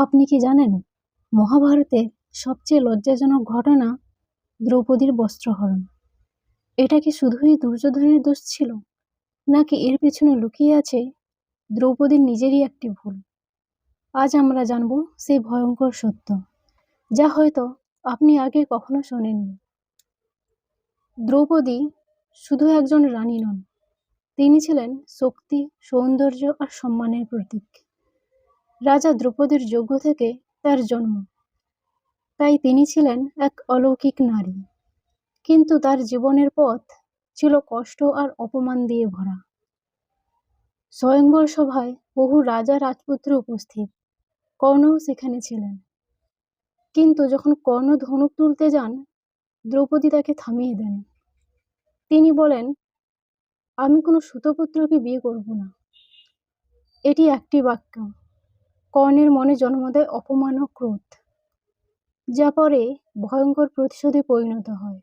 আপনি কি জানেন, মহাভারতের সবচেয়ে লজ্জাজনক ঘটনা দ্রৌপদীর বস্ত্রহরণ। এটা কি শুধুই দুর্যোধনের দোষ ছিল, নাকি এর পেছনে লুকিয়ে আছে দ্রৌপদীর নিজেরই একটি ভুল? আজ আমরা জানব সেই ভয়ঙ্কর সত্য, যা হয়তো আপনি আগে কখনো শোনেননি। দ্রৌপদী শুধু একজন রানী নন, তিনি ছিলেন শক্তি, সৌন্দর্য আর সম্মানের প্রতীক। রাজা দ্রৌপদীর যজ্ঞ থেকে তার জন্ম, তাই তিনি ছিলেন এক অলৌকিক নারী। কিন্তু তার জীবনের পথ ছিল কষ্ট আর অপমান দিয়ে ভরা। স্বয়ংবর সভায় বহু রাজা রাজপুত্র উপস্থিত, কর্ণও সেখানে ছিলেন। কিন্তু যখন কর্ণ ধনুক তুলতে যান, দ্রৌপদী তাকে থামিয়ে দেন। তিনি বলেন, আমি কোনো সুতপুত্রকে বিয়ে করব না। এটি একটি বাক্য কর্ণের মনে জন্ম দেয় অপমান ও ক্রোধ, যা পরে ভয়ঙ্কর প্রতিশোধে পরিণত হয়।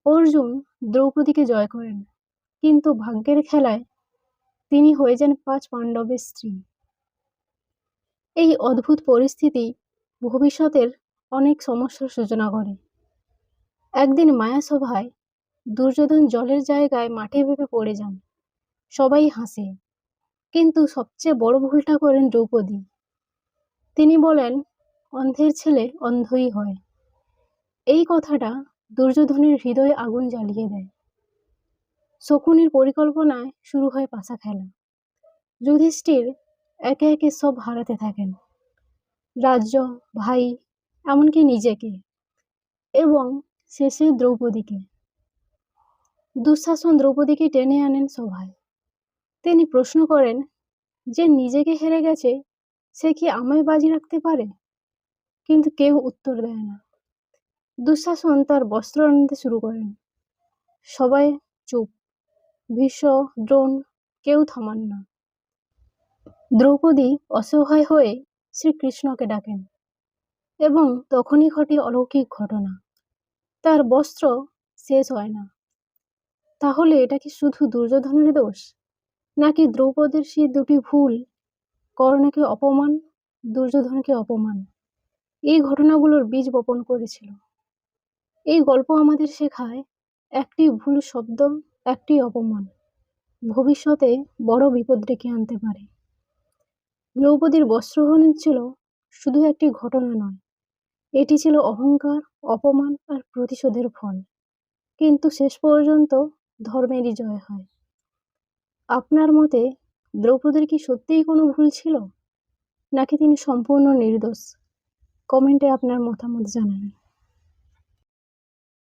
অর্জুন দ্রৌপদীকে জয় করেন, কিন্তু ভাগ্যের খেলায় তিনি হয়ে যান 5 পাণ্ডবের স্ত্রী। এই অদ্ভুত পরিস্থিতি ভবিষ্যতের অনেক সমস্যার সূচনা করে। একদিন মায়াসভায় দুর্যোধন জলের জায়গায় মাটি ভেবে পড়ে যান। সবাই হাসে, কিন্তু সবচেয়ে বড় ভুলটা করেন দ্রৌপদী। তিনি বলেন, অন্ধের ছেলে অন্ধই হয়। এই কথাটা দুর্যোধনের হৃদয়ে আগুন জ্বালিয়ে দেয়। শকুনির পরিকল্পনায় শুরু হয় পাশা খেলা। যুধিষ্ঠির একে একে সব হারাতে থাকেন, রাজ্য, ভাই, এমনকি নিজেকে, এবং শেষে দ্রৌপদীকে। দুঃশাসন দ্রৌপদীকে টেনে আনেন সভায়। তিনি প্রশ্ন করেন, যে নিজেকে হেরে গেছে সে কি আমায় বাজি রাখতে পারে? কিন্তু কেউ উত্তর দেয় না। দুঃশাসন তার বস্ত্র আনতে শুরু করেন। সবাই চুপ। ভীষ্ম, দ্রোণ কেউ থামান না। দ্রৌপদী অসহায় হয়ে শ্রীকৃষ্ণকে ডাকেন, এবং তখনই ঘটে অলৌকিক ঘটনা। তার বস্ত্র শেষ হয় না। তাহলে এটা কি শুধু দুর্যোধনের দোষ, নাকি দ্রৌপদীর সেই দুটি ভুল, কর্ণকে অপমান, দুর্যোধনকে অপমান, এই ঘটনাগুলোর বীজ বপন করেছিল? এই গল্প আমাদের শেখায়, একটি ভুল শব্দ, একটি অপমান ভবিষ্যতে বড় বিপদ ডেকে আনতে পারে। দ্রৌপদীর বস্ত্রহরণ ছিল শুধু একটি ঘটনা নয়, এটি ছিল অহংকার, অপমান আর প্রতিশোধের ফল। কিন্তু শেষ পর্যন্ত ধর্মেরই জয় হয়। আপনার মতে দ্রৌপদীর কি সত্যিই কোনো ভুল ছিল, নাকি তিনি সম্পূর্ণ নির্দোষ? কমেন্টে আপনার মতামত জানাবেন।